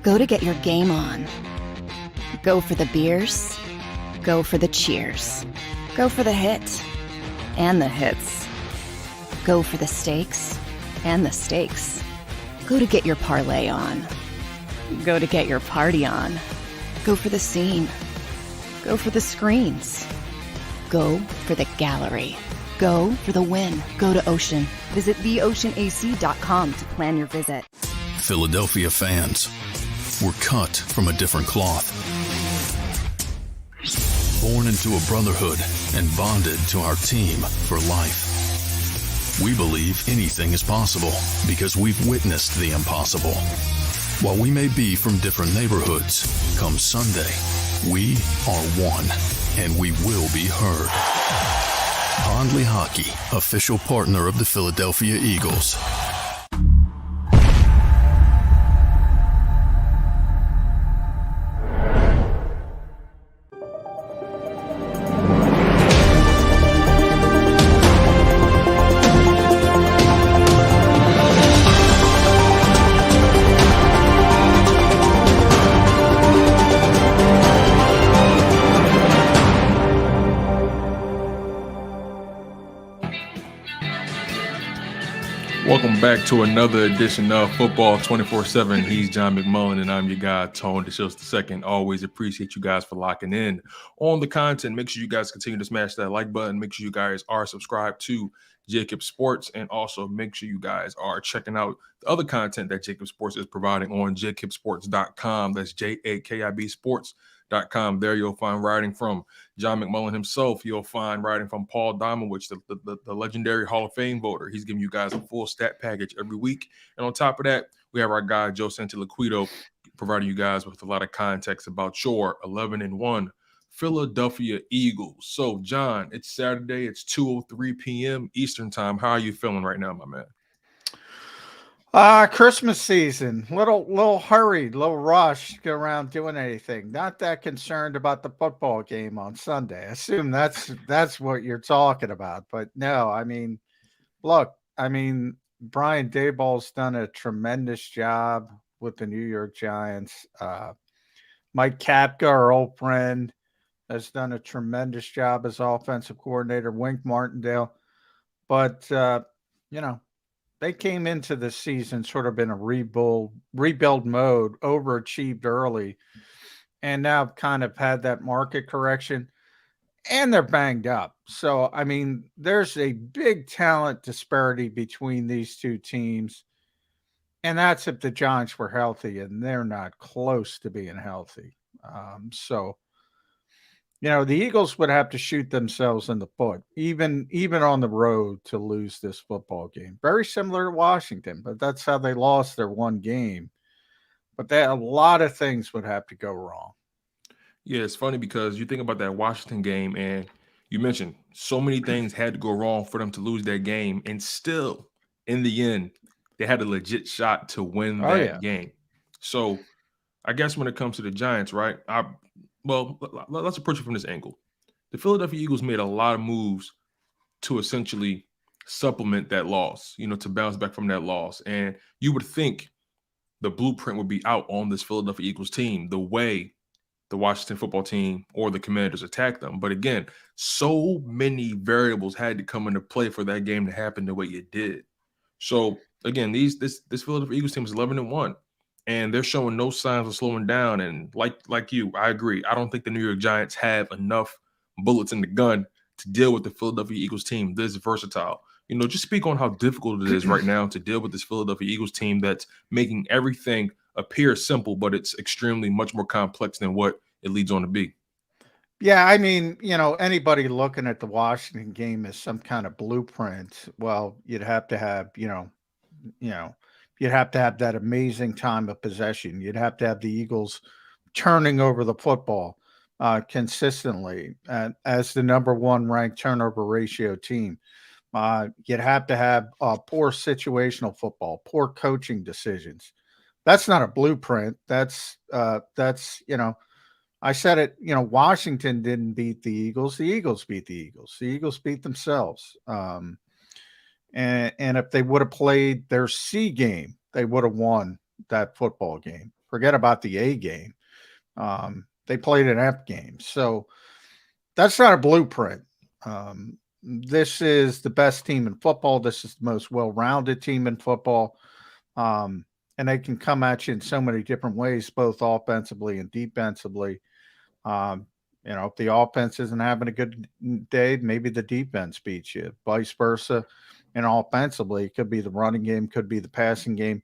Go to get your game on. Go for the beers. Go for the cheers. Go for the hit and the hits. Go for the stakes and the stakes. Go to get your parlay on. Go to get your party on. Go for the scene. Go for the screens. Go for the gallery. Go for the win. Go to Ocean. Visit theoceanac.com to plan your visit. Philadelphia fans, we're cut from a different cloth. Born into a brotherhood and bonded to our team for life. We believe anything is possible because we've witnessed the impossible. While we may be from different neighborhoods, come Sunday, we are one, and we will be heard. Pondley Hockey, official partner of the Philadelphia Eagles. Welcome back to another edition of Football 24/7. He's John McMullen, and I'm your guy, Tone DeShields II. Always appreciate you guys for locking in on the content. Make sure you guys continue to smash that like button. Make sure you guys are subscribed to JAKIB Sports, and also make sure you guys are checking out the other content that JAKIB Sports is providing on jakibsports.com. That's JAKIB Sports.com. There you'll find writing from John McMullen himself. You'll find writing from Paul Domowitch, the legendary Hall of Fame voter. He's giving you guys a full stat package every week. And on top of that, we have our guy, Joe Santiliquido, providing you guys with a lot of context about your 11-1 Philadelphia Eagles. So, John, it's Saturday. It's 2:03 p.m. Eastern time. How are you feeling right now, my man? Christmas season, little hurried, little rush to go around doing anything. Not that concerned about the football game on Sunday. I assume that's what you're talking about. But no, I mean, look, Brian Daboll's done a tremendous job with the New York Giants. Mike Kapka, our old friend, has done a tremendous job as offensive coordinator. Wink Martindale, but they came into the season sort of in a rebuild mode, overachieved early, and now kind of had that market correction, and they're banged up. So, I mean, there's a big talent disparity between these two teams, and that's if the Giants were healthy, and they're not close to being healthy. The Eagles would have to shoot themselves in the foot, even on the road, to lose this football game. Very similar to Washington, but that's how they lost their one game. But a lot of things would have to go wrong. Yeah, it's funny because you think about that Washington game, and you mentioned so many things had to go wrong for them to lose that game, and still, in the end, they had a legit shot to win that game. So, I guess when it comes to the Giants, right, well, let's approach it from this angle. The Philadelphia Eagles made a lot of moves to essentially supplement that loss, to bounce back from that loss. And you would think the blueprint would be out on this Philadelphia Eagles team, the way the Washington football team or the Commanders attacked them. But again, so many variables had to come into play for that game to happen the way it did. So again, this Philadelphia Eagles team is 11-1. And they're showing no signs of slowing down. And like you, I agree. I don't think the New York Giants have enough bullets in the gun to deal with the Philadelphia Eagles team this versatile. Just speak on how difficult it is right now to deal with this Philadelphia Eagles team that's making everything appear simple, but it's extremely much more complex than what it leads on to be. Yeah, I mean, anybody looking at the Washington game as some kind of blueprint, well, you'd have to have, you'd have to have that amazing time of possession. You'd have to have the Eagles turning over the football consistently as the number one ranked turnover ratio team. You'd have to have poor situational football, poor coaching decisions. That's not a blueprint. That's I said it, Washington didn't beat the Eagles. The Eagles beat the Eagles. The Eagles beat themselves. And if they would have played their C game, they would have won that football game Forget about the A game. They played an F game. So that's not a blueprint. This is the best team in football. This is the most well-rounded team in football. And they can come at you in so many different ways, both offensively and defensively. If the offense isn't having a good day, maybe the defense beats you. Vice versa. And offensively, it could be the running game, could be the passing game.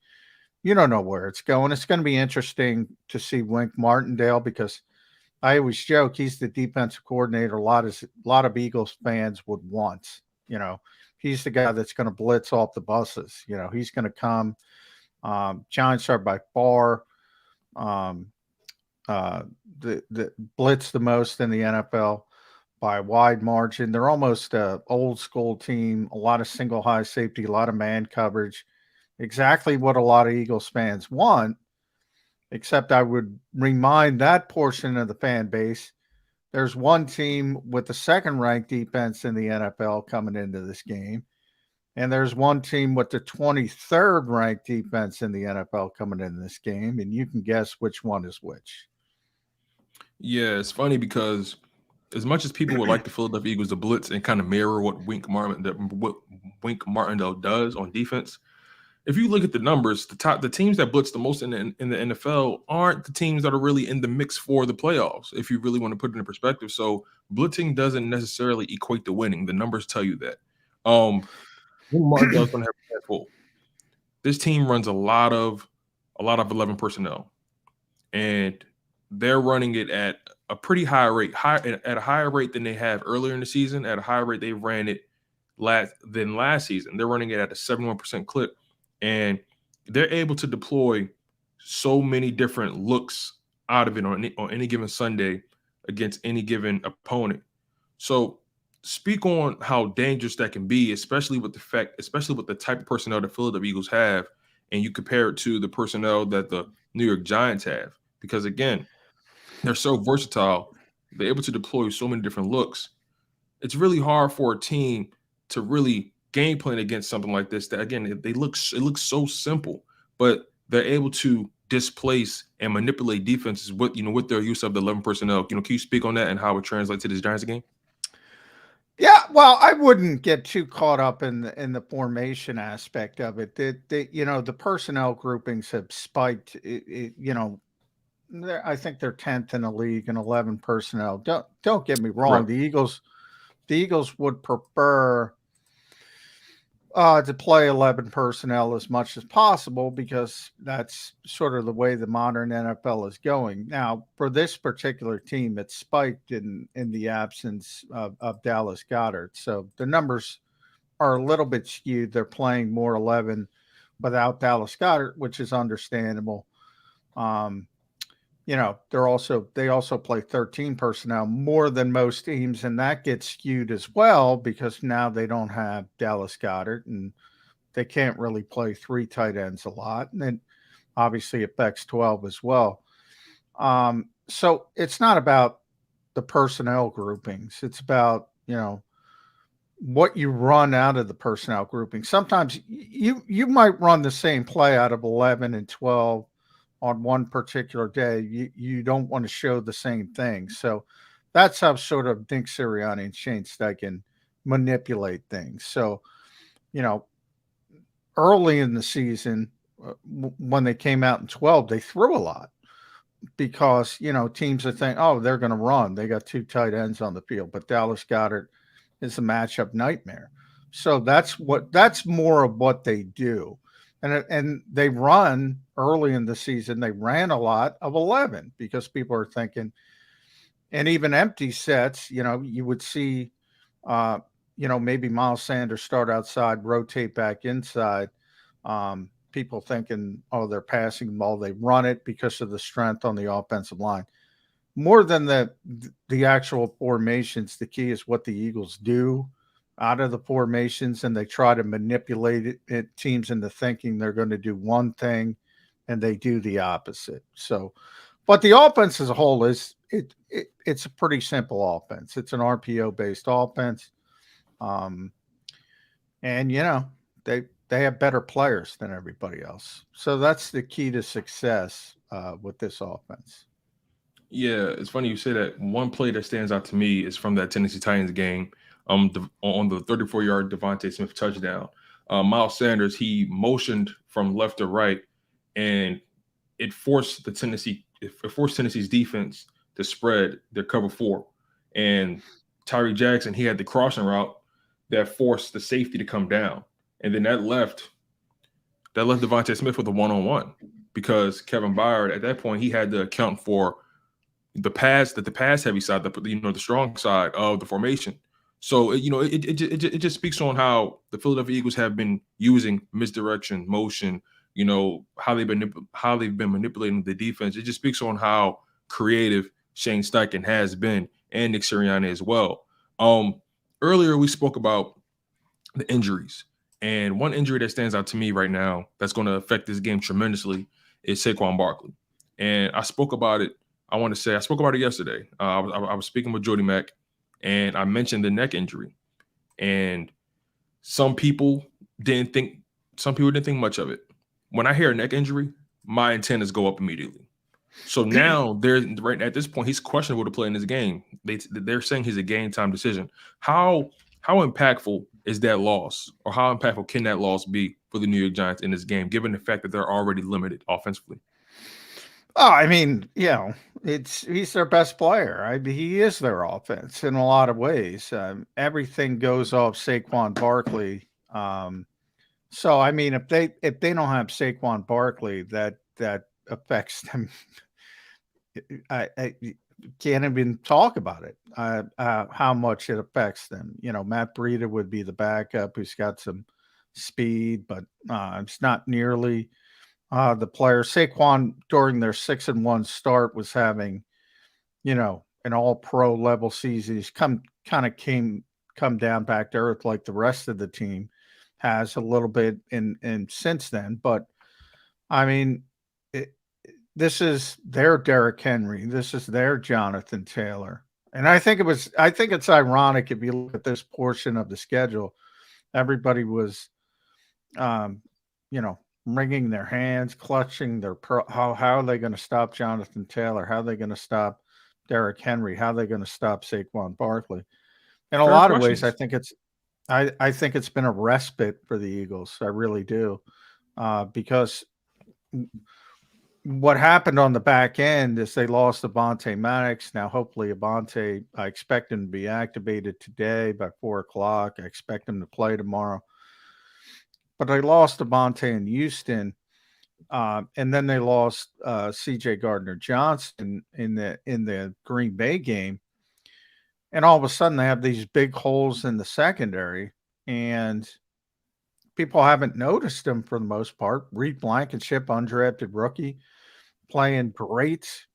You don't know where it's going. It's going to be interesting to see Wink Martindale, because I always joke he's the defensive coordinator a lot of Eagles fans would want. He's the guy that's going to blitz off the buses. He's going to come. Giants are by far the blitz the most in the NFL by a wide margin. They're almost an old school team, a lot of single high safety, a lot of man coverage, exactly what a lot of Eagles fans want, except I would remind that portion of the fan base, there's one team with the second-ranked defense in the NFL coming into this game, and there's one team with the 23rd ranked defense in the NFL coming into this game, and you can guess which one is which. Yeah, it's funny because as much as people would like the Philadelphia Eagles to blitz and kind of mirror what Wink Martindale does on defense, if you look at the numbers, the teams that blitz the most in the NFL aren't the teams that are really in the mix for the playoffs, if you really want to put it in perspective. So blitzing doesn't necessarily equate to winning. The numbers tell you that. Wink Martindale's going to have a hands full. This team runs a lot of 11 personnel, and they're running it at a pretty high rate, at a higher rate than they have earlier in the season. At a higher rate they ran it than last season. They're running it at a 71% clip, and they're able to deploy so many different looks out of it on any given Sunday against any given opponent. So speak on how dangerous that can be, especially with the type of personnel the Philadelphia Eagles have, and you compare it to the personnel that the New York Giants have. Because again, they're so versatile. They're able to deploy so many different looks. It's really hard for a team to really game plan against something like this. That again, it looks so simple, but they're able to displace and manipulate defenses with their use of the 11 personnel. Can you speak on that and how it translates to this Giants game? Yeah, well, I wouldn't get too caught up in the formation aspect of it. The personnel groupings have spiked. I think they're 10th in the league in 11 personnel. Don't get me wrong. Right. The Eagles would prefer to play 11 personnel as much as possible, because that's sort of the way the modern NFL is going. Now, for this particular team, it's spiked in the absence of Dallas Goedert. So the numbers are a little bit skewed. They're playing more 11 without Dallas Goedert, which is understandable. They also play 13 personnel more than most teams, and that gets skewed as well because now they don't have Dallas Goedert, and they can't really play 3 tight ends a lot, and it obviously affects 12 as well. So it's not about the personnel groupings. It's about, what you run out of the personnel grouping. Sometimes you might run the same play out of 11 and 12 on one particular day. You don't want to show the same thing. So that's how sort of Nick Sirianni and Shane Steichen manipulate things. So, early in the season, when they came out in 12, they threw a lot because, teams are thinking, oh, they're going to run. They got 2 tight ends on the field, but Dallas Goedert is a matchup nightmare. So that's more of what they do. And they run early in the season. They ran a lot of 11 because people are thinking, and even empty sets, you would see, maybe Miles Sanders start outside, rotate back inside. People thinking, oh, they're passing the ball. They run it because of the strength on the offensive line. More than the actual formations, the key is what the Eagles do out of the formations, and they try to manipulate teams into thinking they're going to do one thing, and they do the opposite. So, but the offense as a whole it's a pretty simple offense. It's an RPO based offense, and they they have better players than everybody else. So that's the key to success with this offense. Yeah, it's funny you say that. One play that stands out to me is from that Tennessee Titans game. On the 34-yard Devontae Smith touchdown, Miles Sanders, he motioned from left to right, and it forced Tennessee's defense to spread their cover 4, and Tyree Jackson, he had the crossing route that forced the safety to come down, and then that left Devontae Smith with a one-on-one, because Kevin Byard at that point, he had to account for the pass heavy side, the strong side of the formation. So it just speaks on how the Philadelphia Eagles have been using misdirection, motion, how they've been manipulating the defense. It just speaks on how creative Shane Steichen has been, and Nick Sirianni as well. Earlier we spoke about the injuries, and one injury that stands out to me right now that's going to affect this game tremendously is Saquon Barkley. And I spoke about it. I spoke about it yesterday. I was speaking with Jody Mack, and I mentioned the neck injury. And some people didn't think much of it. When I hear a neck injury, my antennas go up immediately. So now right at this point, he's questionable to play in this game. They're saying he's a game time decision. How impactful is that loss, or how impactful can that loss be for the New York Giants in this game, given the fact that they're already limited offensively? Oh, I mean, he's their best player. He is their offense in a lot of ways. Everything goes off Saquon Barkley. So I mean, if they don't have Saquon Barkley, that affects them. I can't even talk about it. How much it affects them. Matt Breida would be the backup, who's got some speed, but it's not nearly the player. Saquon, during their 6-1 start, was having, an all-pro level season. He's come down back to earth like the rest of the team has a little bit in since then. But I mean, this is their Derrick Henry. This is their Jonathan Taylor. And I think it's ironic, if you look at this portion of the schedule, everybody was, wringing their hands, clutching their how are they going to stop Jonathan Taylor? How are they going to stop Derrick Henry? How are they going to stop Saquon Barkley? In a lot of ways, I think it's been a respite for the Eagles. I really do, because what happened on the back end is they lost Avonte Maddox. Now, hopefully, Avonte, I expect him to be activated today by 4:00. I expect him to play tomorrow. But they lost Avonte in Houston, and then they lost C.J. Gardner-Johnson in the Green Bay game. And all of a sudden, they have these big holes in the secondary, and people haven't noticed them for the most part. Reed Blankenship, undrafted rookie, playing great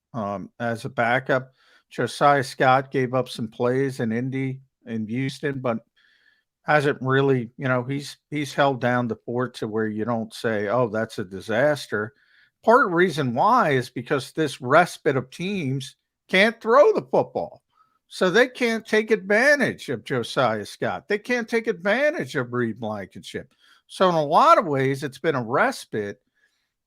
as a backup. Josiah Scott gave up some plays in Indy and Houston, but hasn't really, he's held down the fort to where you don't say, oh, that's a disaster. Part of the reason why is because this respite of teams can't throw the football. So they can't take advantage of Josiah Scott. They can't take advantage of Reed Blankenship. So in a lot of ways, it's been a respite,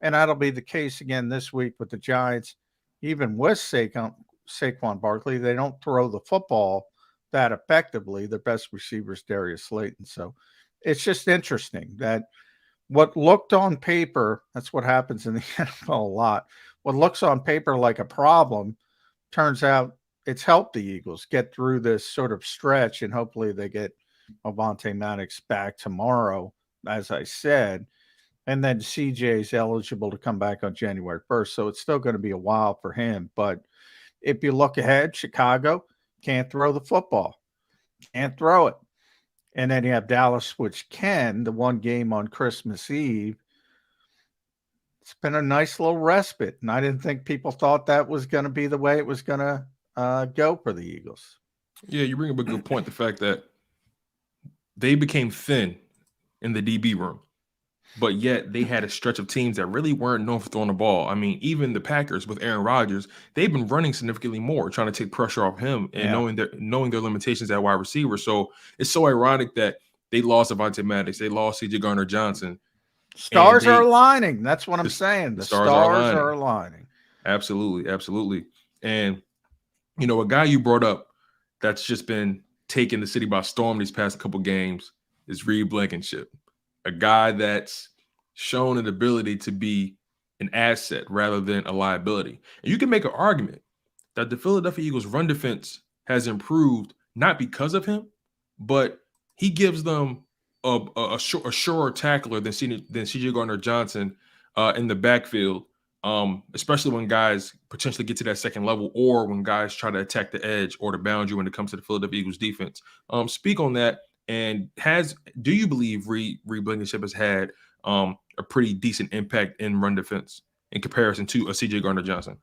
and that'll be the case again this week with the Giants. Even with Saquon Barkley, they don't throw the football that effectively. Their best receiver is Darius Slayton. So it's just interesting that what looked on paper, that's what happens in the NFL a lot, what looks on paper like a problem turns out it's helped the Eagles get through this sort of stretch, and hopefully they get Avonte Maddox back tomorrow, as I said, and then CJ is eligible to come back on January 1st. So it's still going to be a while for him. But if you look ahead, Chicago can't throw the football, can't throw it. And then you have Dallas, which can, the one game on Christmas Eve. It's been a nice little respite. And I didn't think people thought that was going to be the way it was going to go for the Eagles. Yeah, you bring up a good point. The fact that they became thin in the DB room, but yet they had a stretch of teams that really weren't known for throwing the ball. I mean, even the Packers with Aaron Rodgers, they've been running significantly more, trying to take pressure off him, and knowing their limitations at wide receiver. So it's so ironic that They lost Avonte Maddox. They lost C.J. Gardner-Johnson. Stars are aligning. That's what I'm saying. The stars are aligning. Absolutely, absolutely. And, you know, a guy you brought up that's just been taking the city by storm these past couple games is Reed Blankenship, a guy that's shown an ability to be an asset rather than a liability. And you can make an argument that the Philadelphia Eagles' run defense has improved not because of him, but he gives them a surer tackler than C.J. Gardner-Johnson in the backfield, especially when guys potentially get to that second level or when guys try to attack the edge or the boundary when it comes to the Philadelphia Eagles defense. Speak on that. And do you believe Reed Blankenship has had a pretty decent impact in run defense in comparison to a C.J. Gardner-Johnson?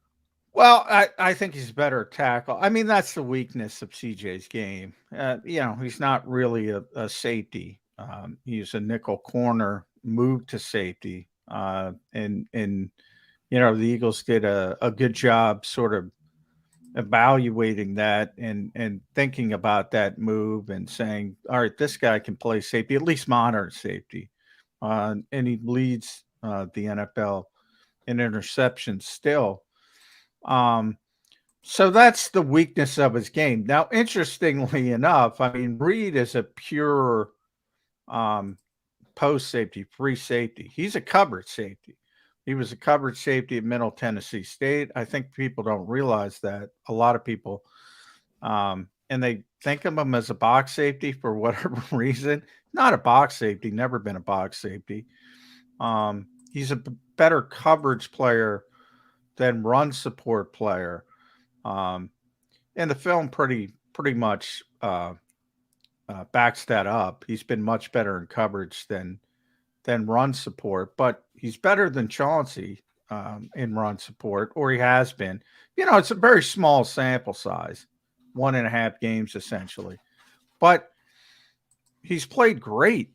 Well, I think he's better tackle. I mean, that's the weakness of CJ's game. You know, he's not really a safety. He's a nickel corner, moved to safety. And you know, the Eagles did a good job sort of evaluating that and thinking about that move and saying, all right, this guy can play safety, at least modern safety. And he leads the NFL in interceptions still. So that's the weakness of his game. Now, interestingly enough, I mean, Reed is a pure post safety, free safety. He's a coverage safety. He was a coverage safety at Middle Tennessee State. I think people don't realize that. A lot of people, and they think of him as a box safety for whatever reason. Not a box safety, never been a box safety. He's a better coverage player than run support player. And the film pretty much backs that up. He's been much better in coverage than run support, but he's better than Chauncey in run support, or he has been. You know, it's a very small sample size, 1.5 games essentially, but he's played great.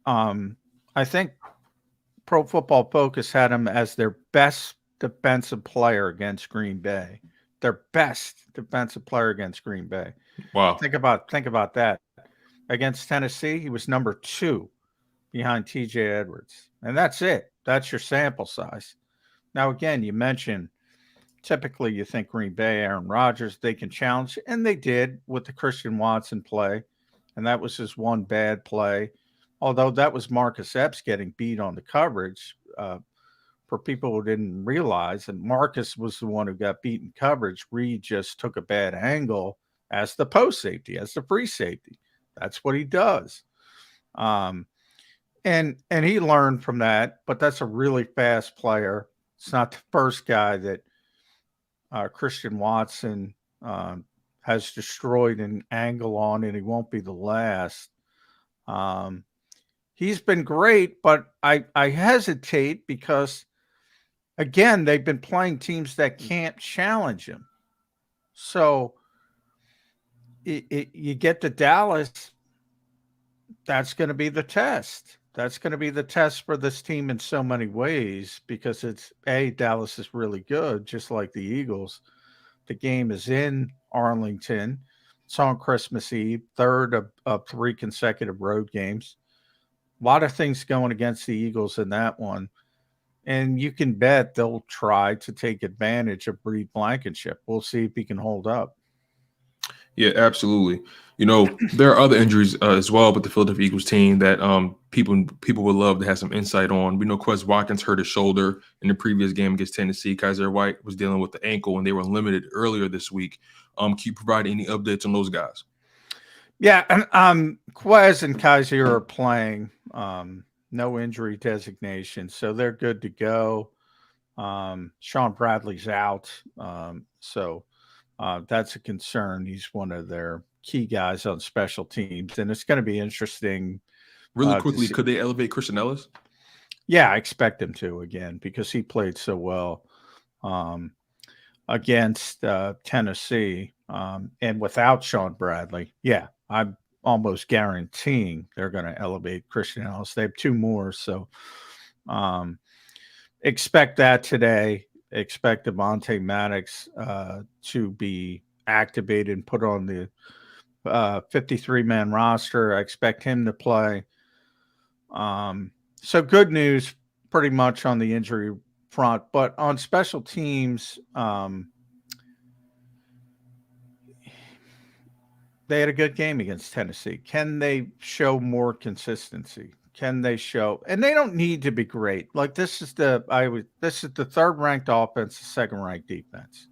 I think Pro Football Focus had him as their best defensive player against Green Bay. Their best defensive player against Green Bay. Wow. Think about that. Against Tennessee, he was number 2 behind TJ Edwards. And that's it. That's your sample size. Now, again, you mentioned typically you think Green Bay, Aaron Rodgers, they can challenge, and they did with the Christian Watson play. And that was his one bad play. Although that was Marcus Epps getting beat on the coverage, for people who didn't realize that Marcus was the one who got beaten coverage. Reed just took a bad angle as the post safety, as the free safety. That's what he does. And he learned from that, but that's a really fast player. It's not the first guy that Christian Watson has destroyed an angle on, and he won't be the last. He's been great, but I hesitate because, again, they've been playing teams that can't challenge him. So you get to Dallas, that's going to be the test. That's going to be the test for this team in so many ways because Dallas is really good, just like the Eagles. The game is in Arlington. It's on Christmas Eve, third of 3 consecutive road games. A lot of things going against the Eagles in that one. And you can bet they'll try to take advantage of Reed Blankenship. We'll see if he can hold up. Yeah, absolutely. You know, there are other injuries as well with the Philadelphia Eagles team that people would love to have some insight on. We know Quez Watkins hurt his shoulder in the previous game against Tennessee. Kaiser White was dealing with the ankle, and they were limited earlier this week. Can you provide any updates on those guys? Yeah, Quez and Kaiser are playing. No injury designation, so they're good to go. Sean Bradley's out, so that's a concern. He's one of their key guys on special teams, and it's going to be interesting. Really quickly, could they elevate Christian Ellis? Yeah, I expect him to again because he played so well against Tennessee, and without Sean Bradley. Yeah, I'm almost guaranteeing they're going to elevate Christian Ellis. They have 2 more, so expect that today. Expect Avonte Maddox to be activated and put on 53-man roster. I expect him to play. So good news pretty much on the injury front, but on special teams, they had a good game against Tennessee. Can they show more consistency? Can they show? And they don't need to be great. Like this is the third ranked offense, the second ranked defense.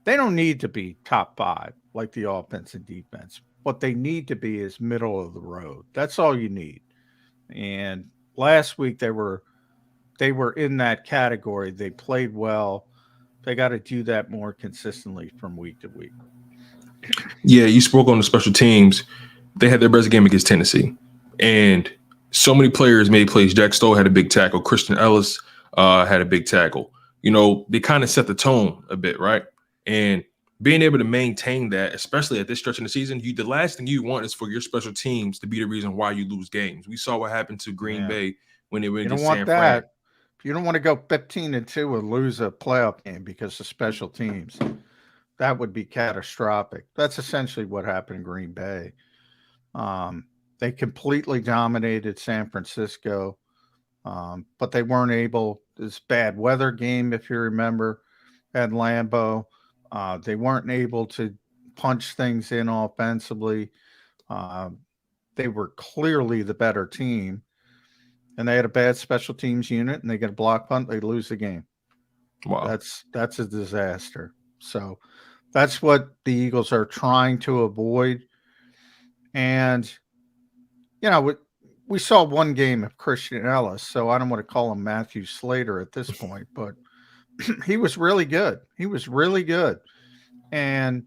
They don't need to be top 5 like the offense and defense. What they need to be is middle of the road. That's all you need. And last week they were in that category. They played well. They got to do that more consistently from week to week. Yeah, you spoke on the special teams. They had their best game against Tennessee. And so many players made plays. Jack Stoll had a big tackle. Christian Ellis had a big tackle. You know, they kind of set the tone a bit, right? And being able to maintain that, especially at this stretch in the season, the last thing you want is for your special teams to be the reason why you lose games. We saw what happened to Green Bay when they went against San Fran. You don't want to go 15-2 and lose a playoff game because of special teams. That would be catastrophic. That's essentially what happened in Green Bay. They completely dominated San Francisco, but they weren't able. This bad weather game, if you remember, at Lambeau. They weren't able to punch things in offensively. They were clearly the better team, and they had a bad special teams unit, and they get a block punt, they lose the game. Wow, that's a disaster. So that's what the Eagles are trying to avoid. And you know, we saw one game of Christian Ellis, so I don't want to call him Matthew Slater at this point, but he was really good. He was really good. And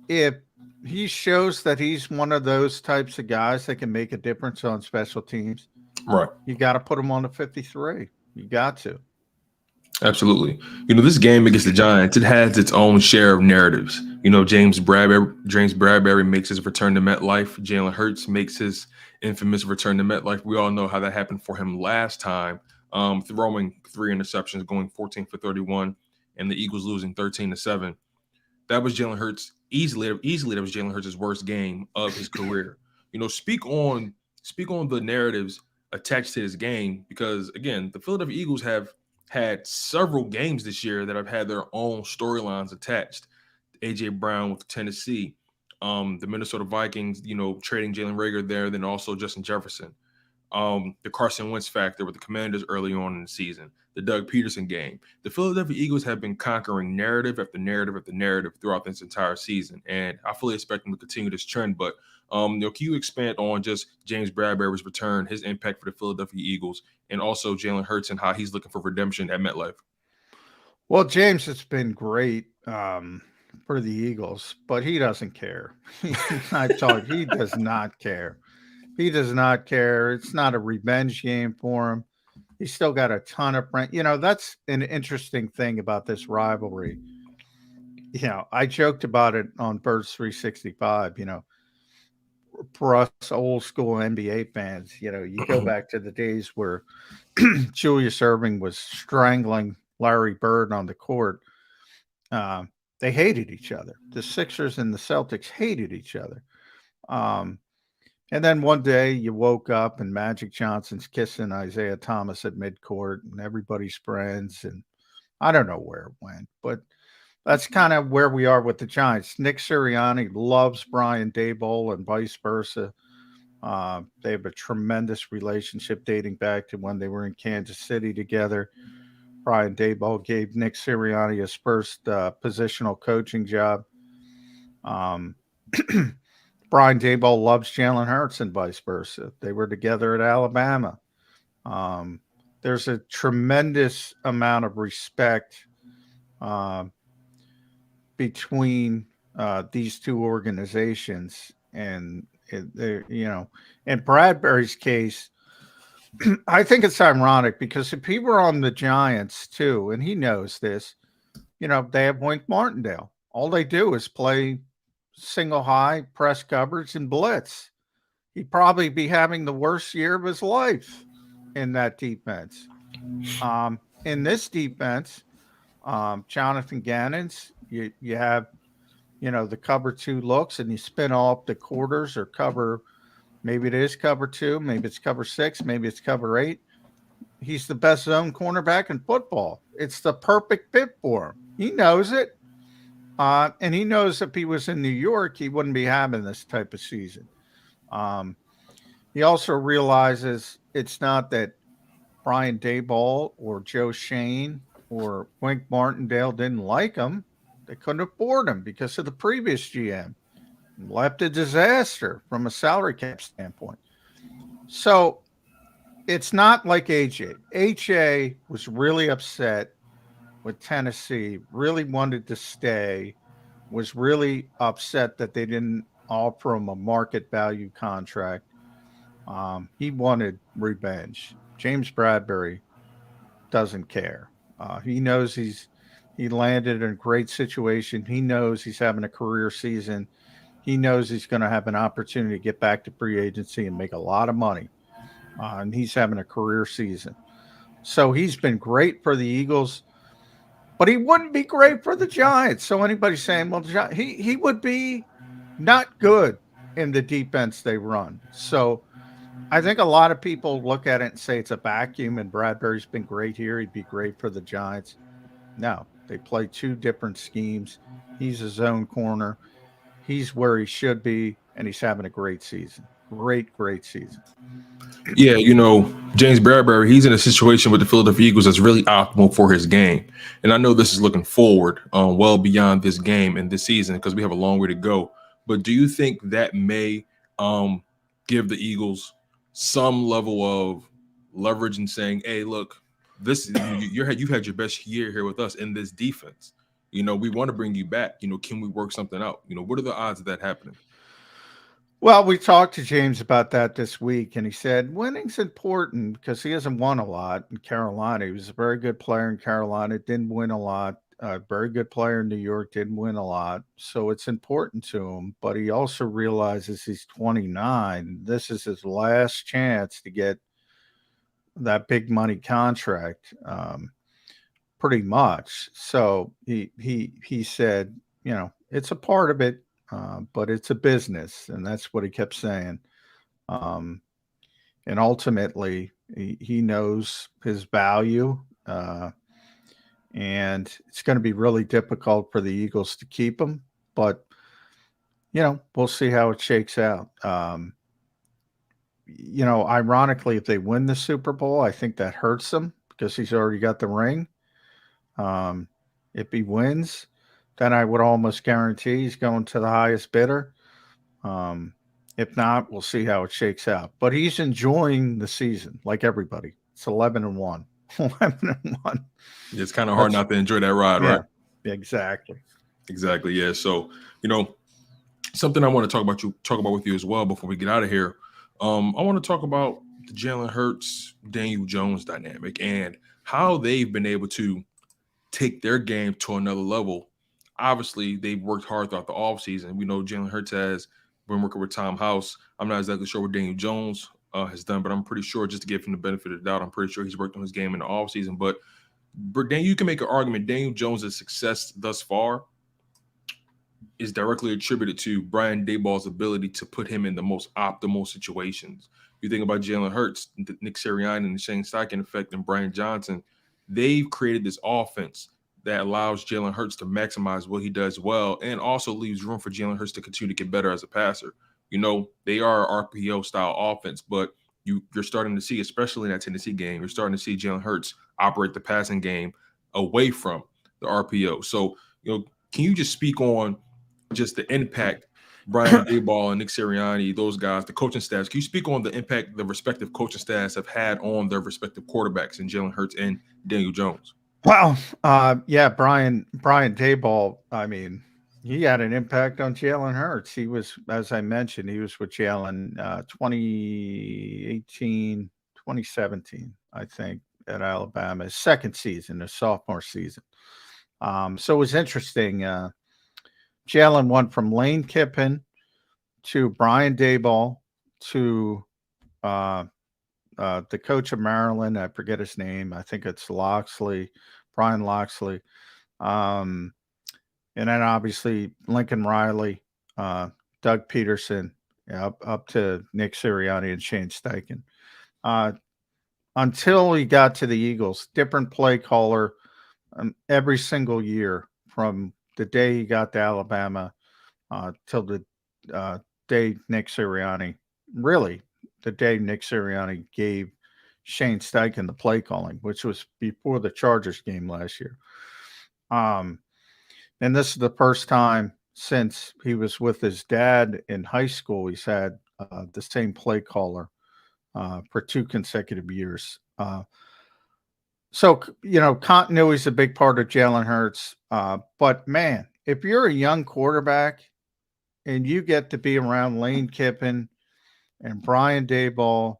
if he shows that he's one of those types of guys that can make a difference on special teams, right, you got to put him on the 53. You got to. Absolutely. You know, this game against the Giants, it has its own share of narratives. You know, James Bradbury makes his return to MetLife. Jalen Hurts makes his infamous return to MetLife. We all know how that happened for him last time, throwing 3 interceptions, going 14 for 31, and the Eagles losing 13-7. That was Jalen Hurts easily. That was Jalen Hurts' worst game of his career. You know, speak on the narratives attached to his game, because again, the Philadelphia Eagles have had several games this year that have had their own storylines attached. A.J. Brown with Tennessee, the Minnesota Vikings, you know, trading Jalen Reagor there, then also Justin Jefferson. The Carson Wentz factor with the Commanders early on in the season, the Doug Peterson game. The Philadelphia Eagles have been conquering narrative after narrative after narrative throughout this entire season, and I fully expect them to continue this trend. But you know, can you expand on just James Bradbury's return, his impact for the Philadelphia Eagles, and also Jalen Hurts and how he's looking for redemption at MetLife? Well, James has been great for the Eagles, but he doesn't care. He does not care. He does not care. It's not a revenge game for him. He's still got a ton of friends. You know, that's an interesting thing about this rivalry. You know, I joked about it on Birds 365, you know, for us old school NBA fans, you know, you go back to the days where Julius Erving was strangling Larry Bird on the court. They hated each other. The Sixers and the Celtics hated each other. And then one day you woke up and Magic Johnson's kissing Isaiah Thomas at midcourt and everybody's friends. And I don't know where it went, but that's kind of where we are with the Giants. Nick Sirianni loves Brian Daboll and vice versa. They have a tremendous relationship dating back to when they were in Kansas City together. Brian Daboll gave Nick Sirianni his first positional coaching job. Brian Daboll loves Jalen Hurts and vice versa. They were together at Alabama. There's a tremendous amount of respect between these two organizations, and you know, in Bradbury's case, I think it's ironic because if he were on the Giants too, and he knows this, you know, they have Wink Martindale. All they do is play single high, press coverage, and blitz. He'd probably be having the worst year of his life in that defense. In this defense, Jonathan Gannon's, you have the cover 2 looks, and you spin off the quarters or cover. Maybe it is cover 2, maybe it's cover 6, maybe it's cover 8. He's the best zone cornerback in football. It's the perfect fit for him. He knows it. And he knows if he was in New York, he wouldn't be having this type of season. He also realizes it's not that Brian Daboll or Joe Shane or Wink Martindale didn't like him. They couldn't afford him because of the previous GM. Left a disaster from a salary cap standpoint. So it's not like AJ. AJ was really upset with Tennessee, really wanted to stay, was really upset that they didn't offer him a market value contract. He wanted revenge. James Bradbury doesn't care. He knows he landed in a great situation. He knows he's having a career season. He knows he's going to have an opportunity to get back to free agency and make a lot of money. And he's having a career season. So he's been great for the Eagles, but he wouldn't be great for the Giants. So anybody saying, well, he would be not good in the defense they run. So I think a lot of people look at it and say it's a vacuum, and Bradbury's been great here. He'd be great for the Giants. No, they play 2 different schemes. He's a zone corner. He's where he should be, and he's having a great season. Great season. Yeah, James Bradbury, he's in a situation with the Philadelphia Eagles that's really optimal for his game. And I know this is looking forward well beyond this game and this season because we have a long way to go. But do you think that may give the Eagles some level of leverage in saying, hey, look, you've had your best year here with us in this defense. We want to bring you back. Can we work something out? What are the odds of that happening? Well, we talked to James about that this week, and he said winning's important because he hasn't won a lot in Carolina. He was a very good player in Carolina, didn't win a lot. Very good player in New York, didn't win a lot. So it's important to him, but he also realizes he's 29. This is his last chance to get that big money contract, pretty much. So he said, it's a part of it. But it's a business, and that's what he kept saying. And ultimately, he knows his value, and it's going to be really difficult for the Eagles to keep him. But, we'll see how it shakes out. Ironically, if they win the Super Bowl, I think that hurts them because he's already got the ring. If he wins, then I would almost guarantee he's going to the highest bidder. If not, we'll see how it shakes out. But he's enjoying the season like everybody. It's 11-1. 11-1. It's kind of hard not to enjoy that ride, right? Exactly. Yeah. So, something I want to talk about with you as well before we get out of here. I want to talk about the Jalen Hurts, Daniel Jones dynamic and how they've been able to take their game to another level. Obviously, they've worked hard throughout the offseason. We know Jalen Hurts has been working with Tom House. I'm not exactly sure what Daniel Jones has done, but I'm pretty sure, just to give him the benefit of the doubt, I'm pretty sure he's worked on his game in the offseason. But Daniel, you can make an argument Daniel Jones' success thus far is directly attributed to Brian Daboll's ability to put him in the most optimal situations. You think about Jalen Hurts, Nick Sirianni, and the Shane Steichen effect, and Brian Johnson. They've created this offense that allows Jalen Hurts to maximize what he does well and also leaves room for Jalen Hurts to continue to get better as a passer. They are an RPO-style offense, but you're starting to see, especially in that Tennessee game, you're starting to see Jalen Hurts operate the passing game away from the RPO. So, can you just speak on just the impact Brian Daboll and Nick Sirianni, those guys, the coaching staffs, can you speak on the impact the respective coaching staffs have had on their respective quarterbacks in Jalen Hurts and Daniel Jones? Well, Brian Daboll, I mean, he had an impact on Jalen Hurts. He was, as I mentioned, he was with Jalen 2018, 2017, I think, at Alabama, his second season, his sophomore season. So it was interesting. Jalen went from Lane Kiffin to Brian Daboll to the coach of Maryland. I forget his name. I think it's Brian Loxley. And then obviously Lincoln Riley, Doug Peterson, up to Nick Sirianni and Shane Steichen. Until he got to the Eagles, different play caller every single year from the day he got to Alabama till the day Nick Sirianni, really the day Nick Sirianni gave Shane Steichen the play calling, which was before the Chargers game last year. And this is the first time since he was with his dad in high school he's had the same play caller for 2 consecutive years. So, continuity is a big part of Jalen Hurts. But, man, if you're a young quarterback and you get to be around Lane Kiffin and Brian Daboll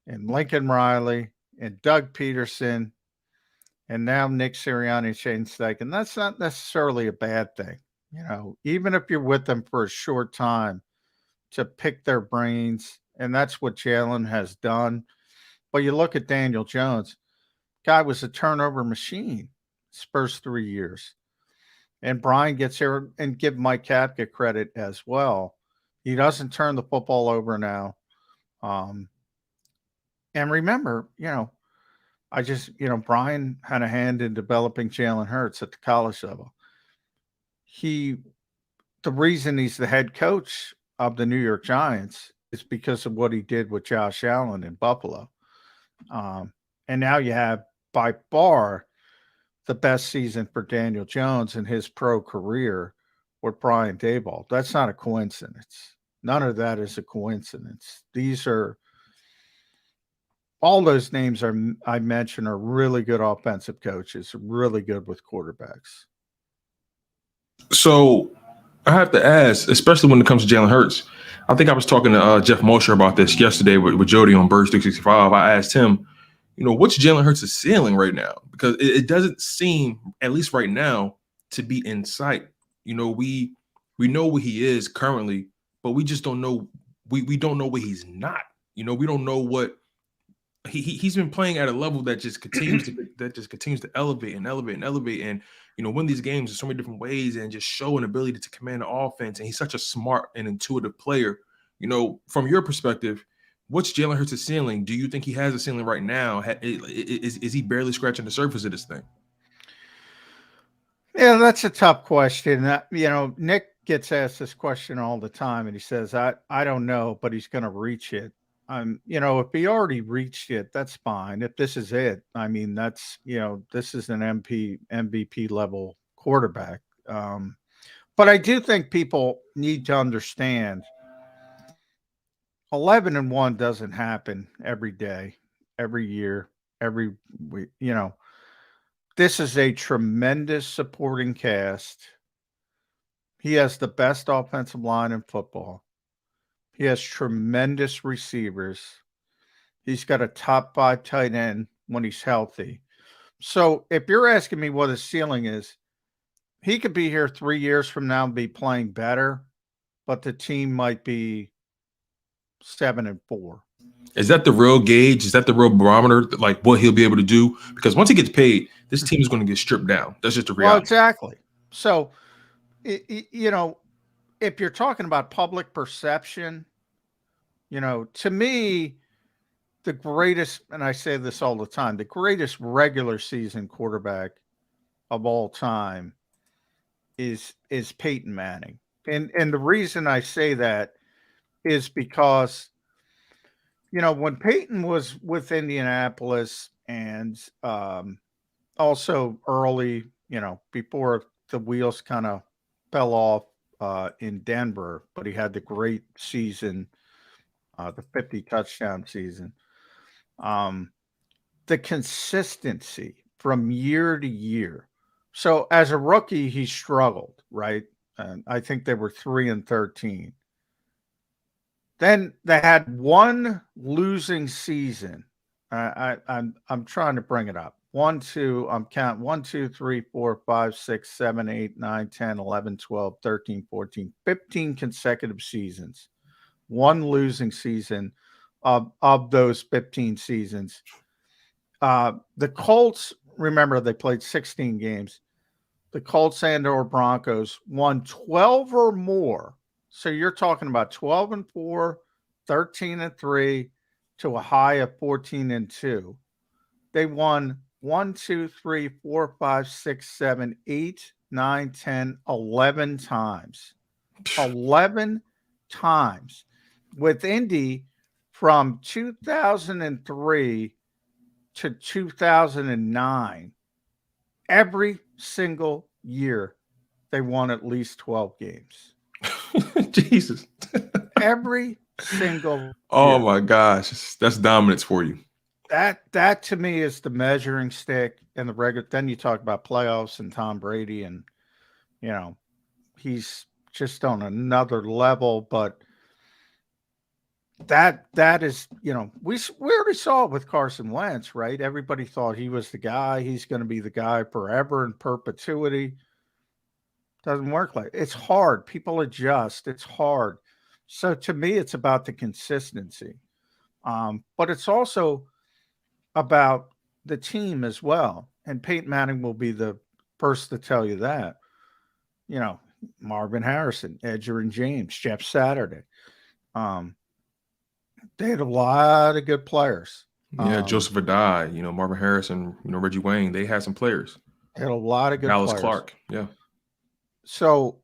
and Lincoln Riley and Doug Peterson and now Nick Sirianni and Shane Steichen, that's not necessarily a bad thing. Even if you're with them for a short time to pick their brains, and that's what Jalen has done. But you look at Daniel Jones, guy was a turnover machine his first 3 years. And Brian gets here, and give Mike Kapka credit as well. He doesn't turn the football over now. And remember, Brian had a hand in developing Jalen Hurts at the college level. The reason he's the head coach of the New York Giants is because of what he did with Josh Allen in Buffalo. And now you have by far the best season for Daniel Jones in his pro career with Brian Daboll. That's not a coincidence. None of that is a coincidence. All those names I mentioned are really good offensive coaches, really good with quarterbacks. So I have to ask, especially when it comes to Jalen Hurts, I think I was talking to Jeff Mosher about this yesterday with Jody on Birds 365. I asked him, what's Jalen Hurts' ceiling right now? Because it doesn't seem, at least right now, to be in sight. We know what he is currently, but we just don't know. We don't know what he's not. We don't know what he's been playing at a level that just continues to elevate and elevate and elevate, and win these games in so many different ways, and just show an ability to command the offense. And he's such a smart and intuitive player. From your perspective, what's Jalen Hurts' ceiling? Do you think he has a ceiling right now? Is he barely scratching the surface of this thing? Yeah, that's a tough question. Nick gets asked this question all the time, and he says, I don't know, but he's going to reach it. If he already reached it, that's fine. If this is it, that's, this is an MVP level quarterback. But I do think people need to understand 11-1 doesn't happen every day, every year, every week. This is a tremendous supporting cast. He has the best offensive line in football. He has tremendous receivers. He's got a top 5 tight end when he's healthy. So if you're asking me what his ceiling is, he could be here 3 years from now and be playing better, but the team might be 7-4. Is that the real gauge? Is that the real barometer, like what he'll be able to do? Because once he gets paid, this team is going to get stripped down. That's just the reality. Well, exactly. So, if you're talking about public perception, to me, the greatest, and I say this all the time, the greatest regular season quarterback of all time is Peyton Manning. And the reason I say that is because, when Peyton was with Indianapolis and also early, before the wheels kind of fell off in Denver, but he had the great season, the 50 touchdown season. The consistency from year to year. So as a rookie, he struggled, right? And I think they were 3-13. Then they had one losing season. I'm trying to bring it up. 1, 2, I'm counting 1, 2, 3, 4, 5, 6, 7, 8, 9, 10, 11, 12, 13, 14, 15 consecutive seasons. One losing season of those 15 seasons. The Colts, remember, they played 16 games. the Colts and or Broncos won 12 or more. So you're talking about 12-4, 13-3 to a high of 14-2. They won 1, 2, 3, 4, 5, 6, 7, 8, 9, 10, 11 times. 11 times. With Indy from 2003 to 2009, every single year they won at least 12 games. Jesus. Every single Oh year. my gosh. That's dominance for you. That to me is the measuring stick and the regular. Then you talk about playoffs and Tom Brady, and you know, he's just on another level. But that is, you know, we already saw it with Carson Wentz, right? Everybody thought he was the guy. He's going to be the guy forever in perpetuity. Doesn't work like it's hard. People adjust. It's hard. So to me, it's about the consistency, but it's also about the team as well. And Peyton Manning will be the first to tell you that. You know, Marvin Harrison, Edgerrin James, Jeff Saturday. They had a lot of good players. Yeah, Joseph Adai, you know, Marvin Harrison, you know, Reggie Wayne. They had some players. They had a lot of good Dallas players. Clark. Yeah. So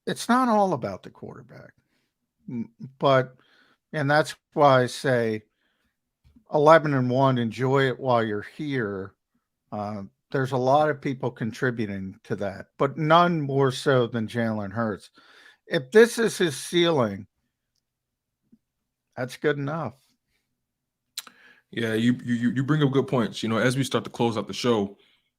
it's not all about the quarterback. But, and that's why I say 11-1, enjoy it while you're here. There's a lot of people contributing to that, but none more so than Jalen Hurts. If this is his ceiling, that's good enough. Yeah, you bring up good points. You know, as we start to close out the show,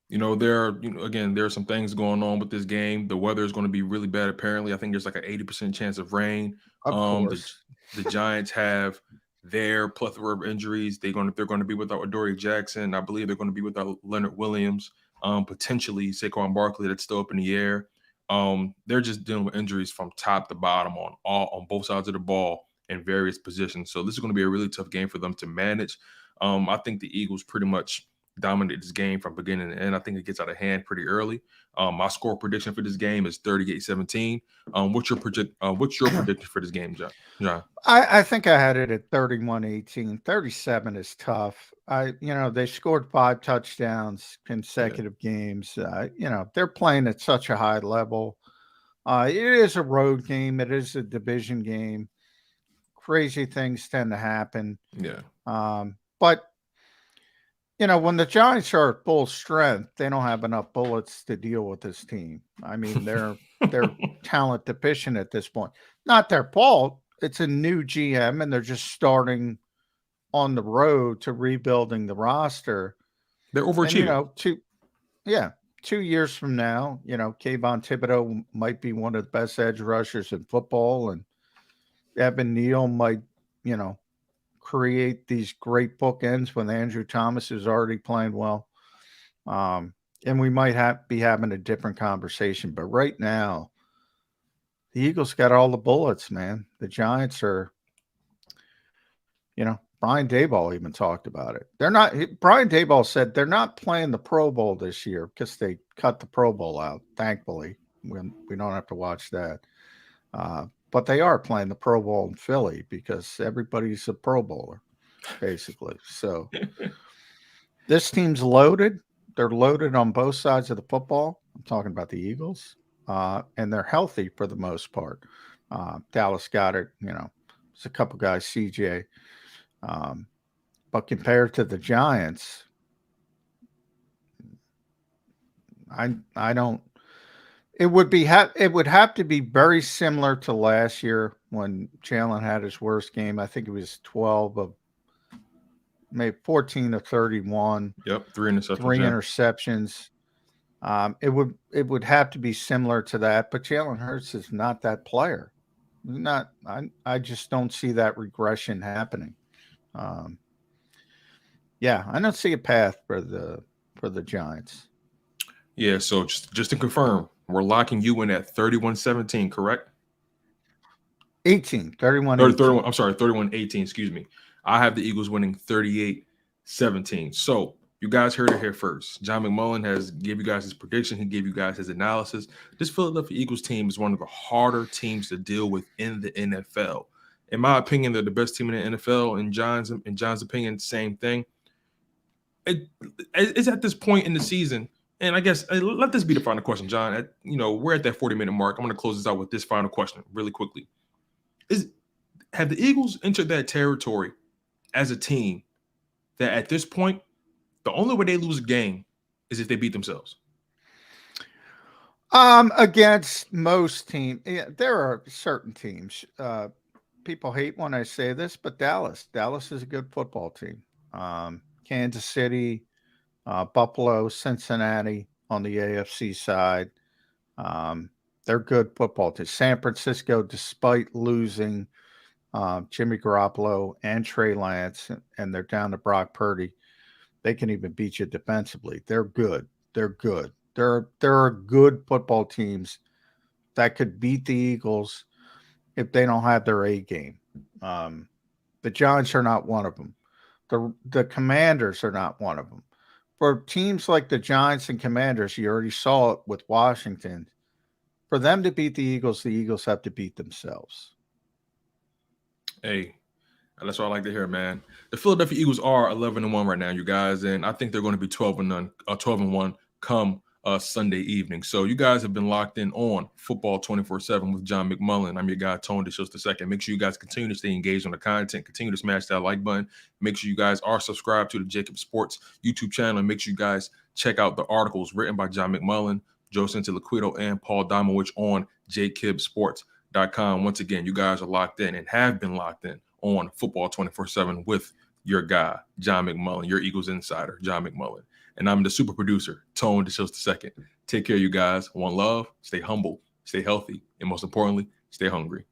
you know, there are some things going on with this game. The weather is going to be really bad. Apparently, I think there's like an 80% chance of rain. Of course. The Giants have their plethora of injuries. They're going to be without Adoree Jackson. I believe they're going to be without Leonard Williams. Potentially Saquon Barkley. That's still up in the air. They're just dealing with injuries from top to bottom on both sides of the ball in various positions. So this is going to be a really tough game for them to manage. I think the Eagles pretty much dominate this game from beginning to end. I think it gets out of hand pretty early. My score prediction for this game is 38-17. What's your prediction for this game, John? I think I had it at 31-18. 37 is tough. They scored 5 touchdowns consecutive games. They're playing at such a high level. It is a road game. It is a division game. Crazy things tend to happen. Yeah. But when the Giants are at full strength, they don't have enough bullets to deal with this team. I mean, they're talent deficient at this point. Not their fault. It's a new GM, and they're just starting on the road to rebuilding the roster. They're overachieving. And, 2 years from now, Kayvon Thibodeau might be one of the best edge rushers in football, and Evan Neal might, create these great bookends when Andrew Thomas is already playing well. And we might be having a different conversation. But right now, the Eagles got all the bullets, man. The Giants are, Brian Daboll even talked about it. Brian Daboll said they're not playing the Pro Bowl this year because they cut the Pro Bowl out, thankfully. We don't have to watch that. But they are playing the Pro Bowl in Philly because everybody's a Pro Bowler, basically. So this team's loaded. They're loaded on both sides of the football. I'm talking about the Eagles. And they're healthy for the most part. Dallas Goedert, it's a couple guys, CJ. But compared to the Giants, I don't. It would have to be very similar to last year when Jalen had his worst game. I think it was 14 of 31. Yep, 3 interceptions. 3 interceptions. It would have to be similar to that, but Jalen Hurts is not that player. I just don't see that regression happening. I don't see a path for the Giants. Yeah, so just to confirm, we're locking you in at 31-17, correct? 31. I'm sorry, 31-18, excuse me. I have the Eagles winning 38-17. So You guys heard it here first. John McMullen has gave you guys his prediction. He gave you guys his analysis. This Philadelphia Eagles team is one of the harder teams to deal with in the NFL. In my opinion, they're the best team in the NFL. In John's opinion, same thing. It's at this point in the season, and I guess let this be the final question, John. We're at that 40-minute mark. I'm going to close this out with this final question really quickly. Have the Eagles entered that territory as a team that at this point, the only way they lose a game is if they beat themselves? Against most teams, there are certain teams. People hate when I say this, but Dallas is a good football team. Kansas City, Buffalo, Cincinnati on the AFC side. They're good football teams. San Francisco, despite losing Jimmy Garoppolo and Trey Lance, and they're down to Brock Purdy, they can even beat you defensively. They're good. There are good football teams that could beat the Eagles if they don't have their A game. The Giants are not one of them. The Commanders are not one of them. For teams like the Giants and Commanders, you already saw it with Washington. For them to beat the Eagles have to beat themselves. Hey, that's what I like to hear, man. The Philadelphia Eagles are 11-1 right now, you guys, and I think they're going to be 12-1 come Sunday evening. So you guys have been locked in on Football 24/7 with John McMullen. I'm your guy, Tone DeShields II. Make sure you guys continue to stay engaged on the content. Continue to smash that like button. Make sure you guys are subscribed to the JAKIB Sports YouTube channel. And make sure you guys check out the articles written by John McMullen, Joe Santiliquido, and Paul Domowich on JAKIBSports.com. Once again, you guys are locked in and have been locked in on Football 24/7 with your guy, John McMullen, your Eagles insider, John McMullen. And I'm the super producer, Tone DeShields II. Take care, you guys. One love, stay humble, stay healthy, and most importantly, stay hungry.